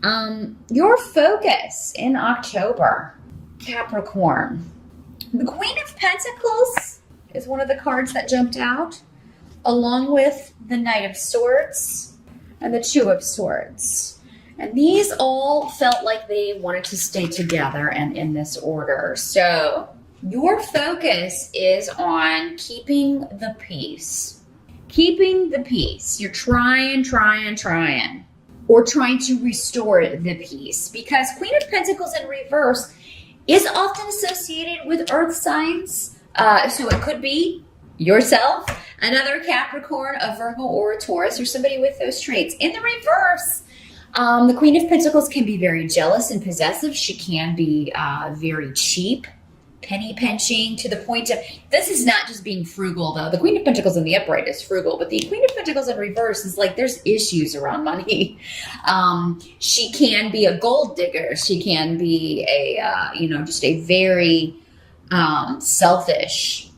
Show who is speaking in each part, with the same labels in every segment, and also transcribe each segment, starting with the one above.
Speaker 1: Your focus in October, Capricorn. The Queen of Pentacles is one of the cards that jumped out, along with the Knight of Swords and the Two of Swords. And these all felt like they wanted to stay together and in this order. So your focus is on keeping the peace. Keeping the peace. You're trying. Or trying to restore the peace. Because Queen of Pentacles in reverse is often associated with earth signs. So it could be yourself, another Capricorn, a Virgo, or a Taurus, or somebody with those traits. In the reverse, the Queen of Pentacles can be very jealous and possessive. She can be very cheap, penny pinching, to the point of, this is not just being frugal though. The Queen of Pentacles in the upright is frugal, but the Queen of Pentacles in reverse is like, there's issues around money. She can be a gold digger. She can be a, just a very selfish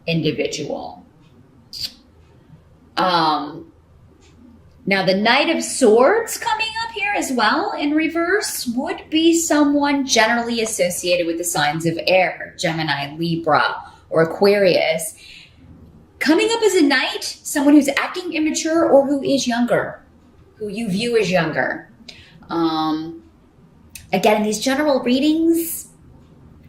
Speaker 1: individual. Now the Knight of Swords coming up here as well in reverse would be someone generally associated with the signs of air, Gemini, Libra, or Aquarius. Coming up as a knight, someone who's acting immature or who is younger, who you view as younger. Again, in these general readings,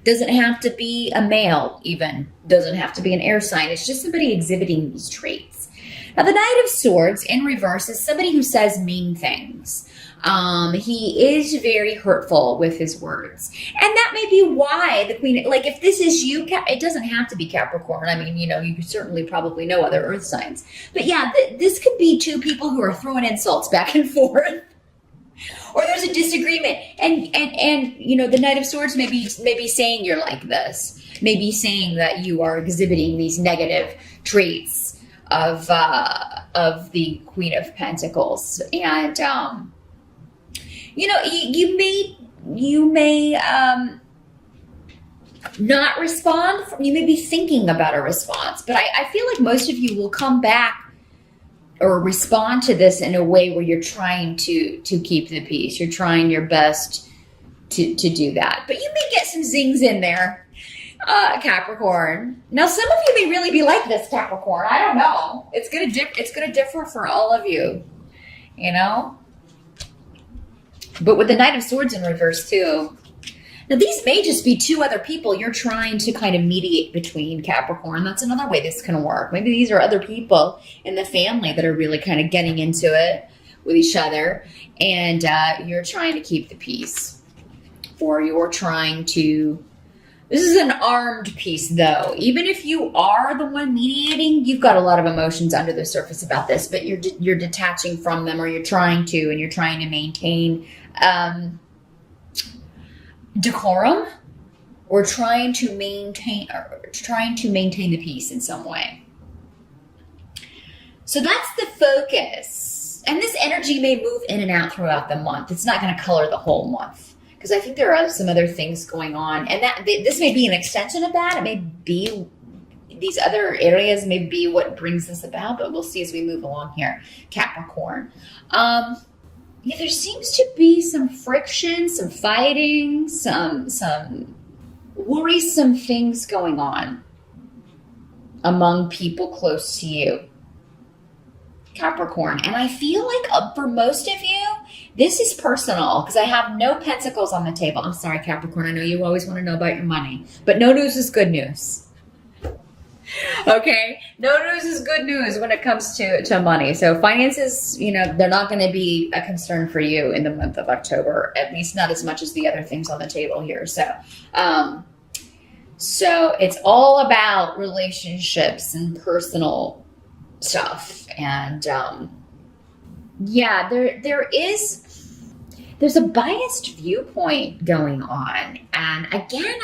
Speaker 1: doesn't have to be a male even, doesn't have to be an air sign. It's just somebody exhibiting these traits. Now, the Knight of Swords in reverse is somebody who says mean things. He is very hurtful with his words. And that may be why the Queen, like if this is you, it doesn't have to be Capricorn. I mean, you certainly probably know other earth signs. But yeah, this could be two people who are throwing insults back and forth. Or there's a disagreement. And the Knight of Swords may be saying you're like this. Maybe saying that you are exhibiting these negative traits of the Queen of Pentacles. And you may not respond. You may be thinking about a response, but I feel like most of you will come back or respond to this in a way where you're trying to keep the peace. You're trying your best to do that, but you may get some zings in there. Capricorn. Now, some of you may really be like this, Capricorn. I don't know. It's gonna differ for all of you, But with the Knight of Swords in reverse too. Now, these may just be two other people you're trying to kind of mediate between, Capricorn. That's another way this can work. Maybe these are other people in the family that are really kind of getting into it with each other, and you're trying to keep the peace, or you're trying to. This is an armed peace, though. Even if you are the one mediating, you've got a lot of emotions under the surface about this, but you're detaching from them, or you're trying to maintain decorum, or trying to maintain the peace in some way. So that's the focus, and this energy may move in and out throughout the month. It's not going to color the whole month. Because I think there are some other things going on. And this may be an extension of that. It may be, these other areas may be what brings this about. But we'll see as we move along here. Capricorn. There seems to be some friction, some fighting, some worrisome things going on among people close to you, Capricorn. And I feel like for most of you, this is personal, because I have no pentacles on the table. I'm sorry, Capricorn. I know you always want to know about your money, but no news is good news. Okay? No news is good news when it comes to money. So finances, they're not going to be a concern for you in the month of October, at least not as much as the other things on the table here. So it's all about relationships and personal stuff. And there's a biased viewpoint going on. And again,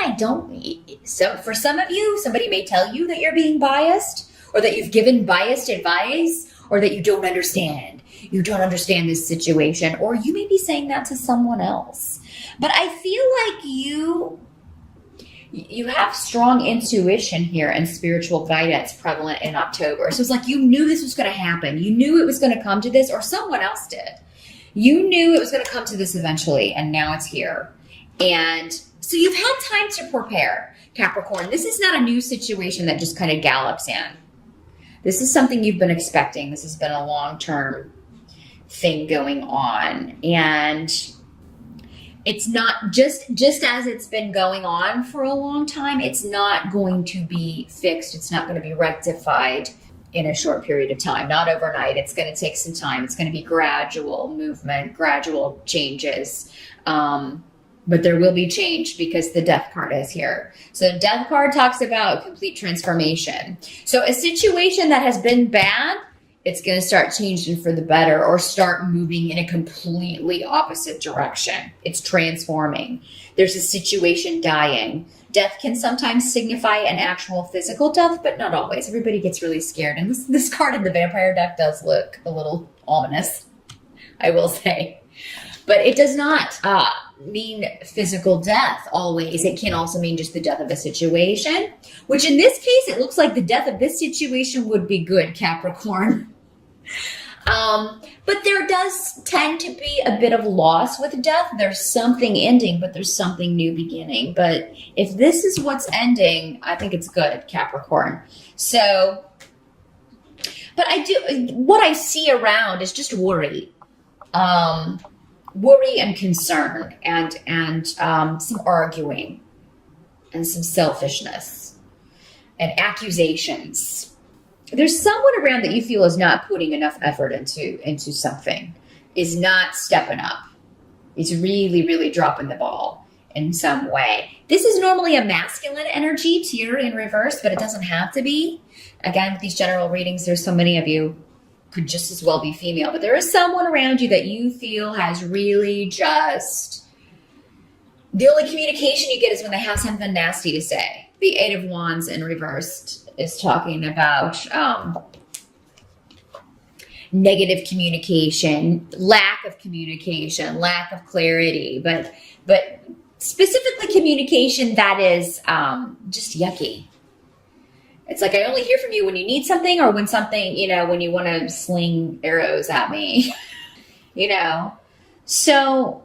Speaker 1: for some of you, somebody may tell you that you're being biased, or that you've given biased advice, or that you don't understand this situation, or you may be saying that to someone else. But I feel like you have strong intuition here and spiritual guidance prevalent in October. So it's like you knew this was going to happen. You knew it was going to come to this, or someone else did. You knew it was going to come to this eventually, and now it's here. And so you've had time to prepare, Capricorn. This is not a new situation that just kind of gallops in. This is something you've been expecting. This has been a long-term thing going on. And it's not just as it's been going on for a long time, it's not going to be fixed. It's not going to be rectified in a short period of time, not overnight. It's going to take some time. It's going to be gradual movement, gradual changes. But there will be change because the Death card is here. So the Death card talks about complete transformation. So a situation that has been bad, it's going to start changing for the better or start moving in a completely opposite direction. It's transforming. There's a situation dying. Death can sometimes signify an actual physical death, but not always. Everybody gets really scared. And this card in the vampire deck does look a little ominous, I will say. But it does not mean physical death always. It can also mean just the death of a situation, which in this case, it looks like the death of this situation would be good, Capricorn. But there does tend to be a bit of loss with death. There's something ending, but there's something new beginning. But if this is what's ending, I think it's good, Capricorn. So, but what I see around is just worry. Worry and concern and some arguing and some selfishness and accusations. There's someone around that you feel is not putting enough effort into something, is not stepping up. Is really, really dropping the ball in some way. This is normally a masculine energy here in reverse, but it doesn't have to be. Again, with these general readings, there's so many of you could just as well be female, but there is someone around you that you feel has really just, the only communication you get is when they have something nasty to say. The Eight of Wands in reversed is talking about negative communication, lack of clarity, but specifically communication that is just yucky. It's like, I only hear from you when you need something or when something, when you want to sling arrows at me, So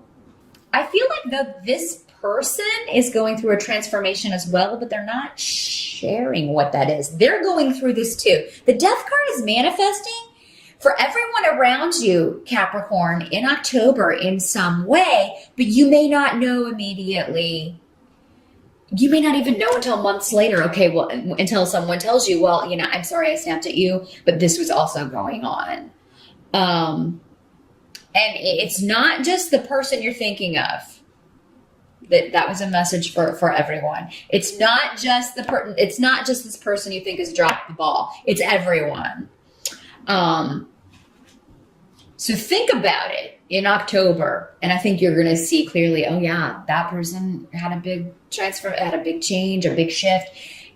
Speaker 1: I feel like this person is going through a transformation as well, but they're not sharing what that is. They're going through this too. The Death card is manifesting for everyone around you, Capricorn, in October in some way, but you may not know immediately. You may not even know until months later, until someone tells you, I'm sorry I snapped at you, but this was also going on. And it's not just the person you're thinking of. That was a message for everyone. It's not just it's not just this person you think has dropped the ball. It's everyone. So think about it in October, and I think you're going to see clearly, oh yeah, that person had a big transfer, had a big change, a big shift.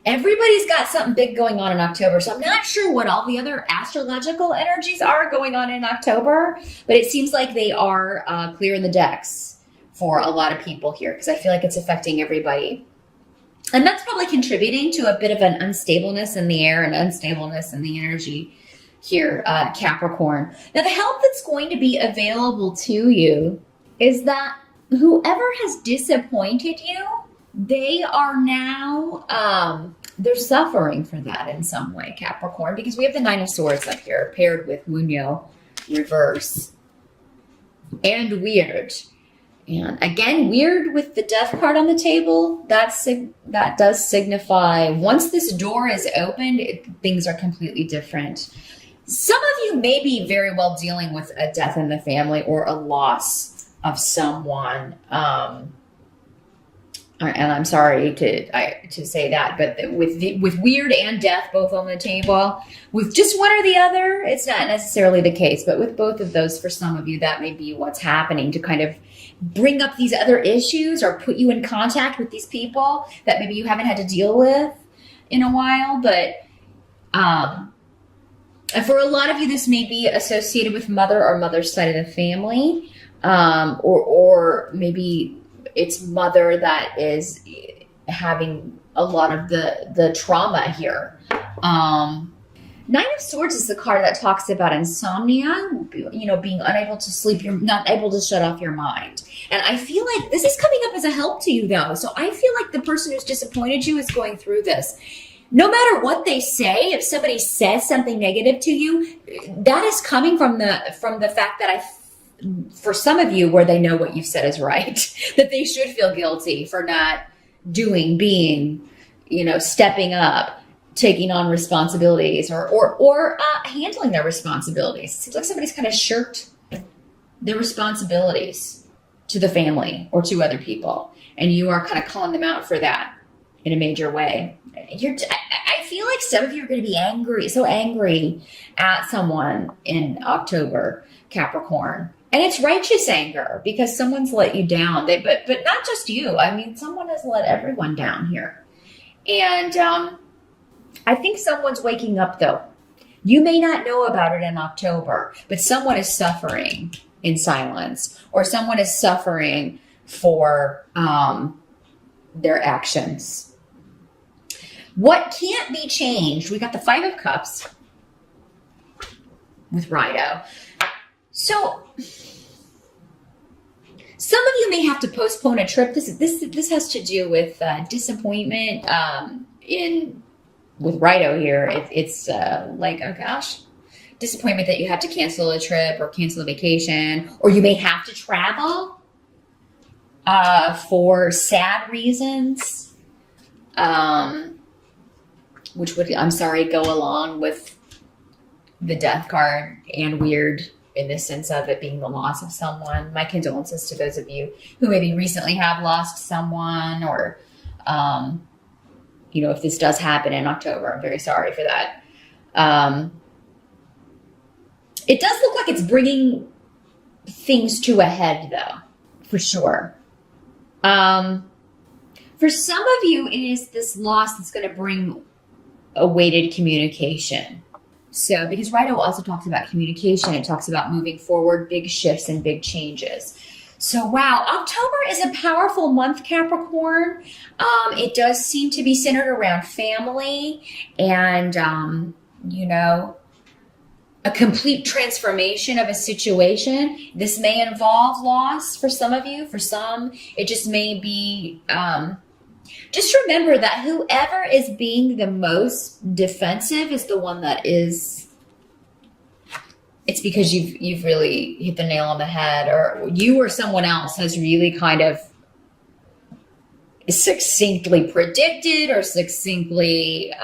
Speaker 1: Everybody's got something big going on in October, so I'm not sure what all the other astrological energies are going on in October, but it seems like they are clearing the decks for a lot of people here, because I feel like it's affecting everybody. And that's probably contributing to a bit of an unstableness in the air and unstableness in the energy here, Capricorn. Now, the help that's going to be available to you is that whoever has disappointed you, they are now, they're suffering for that in some way, Capricorn, because we have the Nine of Swords up here paired with Munyo reverse and weird. And again, weird with the Death card on the table, that does signify once this door is opened, things are completely different. Some of you may be very well dealing with a death in the family or a loss of someone. And I'm sorry to say that, but with weird and death both on the table, with just one or the other, it's not necessarily the case. But with both of those, for some of you, that may be what's happening to kind of bring up these other issues or put you in contact with these people that maybe you haven't had to deal with in a while. But for a lot of you, this may be associated with mother or mother's side of the family, or maybe it's mother that is having a lot of the trauma here. Nine of Swords is the card that talks about insomnia, being unable to sleep, you're not able to shut off your mind. And I feel like this is coming up as a help to you, though. So I feel like the person who's disappointed you is going through this. No matter what they say, if somebody says something negative to you, that is coming from the fact that for some of you, where they know what you've said is right, that they should feel guilty for not being, stepping up, taking on responsibilities or handling their responsibilities. It seems like somebody's kind of shirked their responsibilities to the family or to other people, and you are kind of calling them out for that in a major way. I feel like some of you are going to be so angry at someone in October, Capricorn. And it's righteous anger because someone's let you down. But not just you. I mean, someone has let everyone down here. And I think someone's waking up, though. You may not know about it in October, but someone is suffering in silence, or someone is suffering for their actions. What can't be changed? We got the Five of Cups with Rido. So some of you may have to postpone a trip. This has to do with disappointment with Rido here. It's like, oh gosh, disappointment that you had to cancel a trip or cancel a vacation, or you may have to travel for sad reasons, which would, I'm sorry, go along with the Death card and weird in the sense of it being the loss of someone. My condolences to those of you who maybe recently have lost someone, or, if this does happen in October, I'm very sorry for that. It does look like it's bringing things to a head, though, for sure. For some of you, it is this loss that's going to bring awaited communication. So, because Rido also talks about communication, it talks about moving forward, big shifts and big changes. So, wow, October is a powerful month, Capricorn. It does seem to be centered around family and, a complete transformation of a situation. This may involve loss for some of you. For some, it just may be... just remember that whoever is being the most defensive is the one that is, it's because you've really hit the nail on the head, or you or someone else has really kind of succinctly predicted or succinctly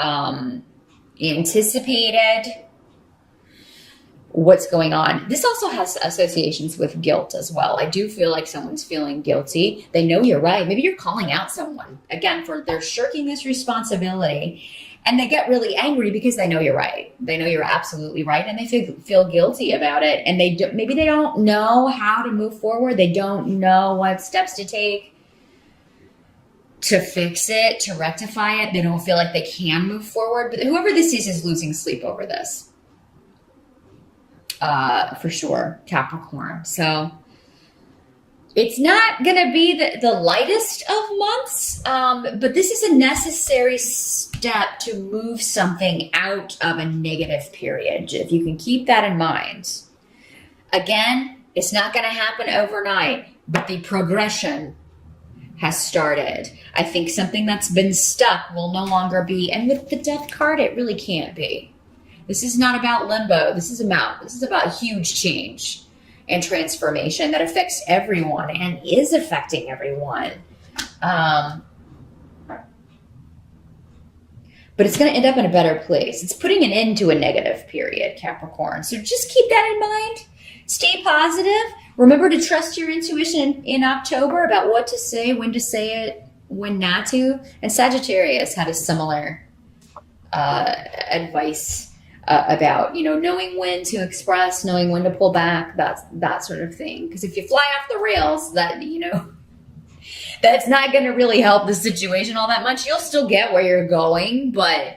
Speaker 1: anticipated what's going on. This also has associations with guilt as well. I do feel like someone's feeling guilty. They know you're right. Maybe you're calling out someone, again, for they're shirking this responsibility, and they get really angry because they know you're right. They know you're absolutely right, and they feel guilty about it. And maybe they don't know how to move forward. They don't know what steps to take to fix it, to rectify it. They don't feel like they can move forward. But whoever this is losing sleep over this. For sure, Capricorn. So it's not going to be the lightest of months, but this is a necessary step to move something out of a negative period. If you can keep that in mind. Again, it's not going to happen overnight, but the progression has started. I think something that's been stuck will no longer be, and with the Death card, it really can't be. This is not about limbo. This is about huge change and transformation that affects everyone and is affecting everyone. But it's going to end up in a better place. It's putting an end to a negative period, Capricorn. So just keep that in mind. Stay positive. Remember to trust your intuition in October about what to say, when to say it, when not to. And Sagittarius had a similar advice about, knowing when to express, knowing when to pull back, that sort of thing. Because if you fly off the rails, that's not going to really help the situation all that much. You'll still get where you're going, but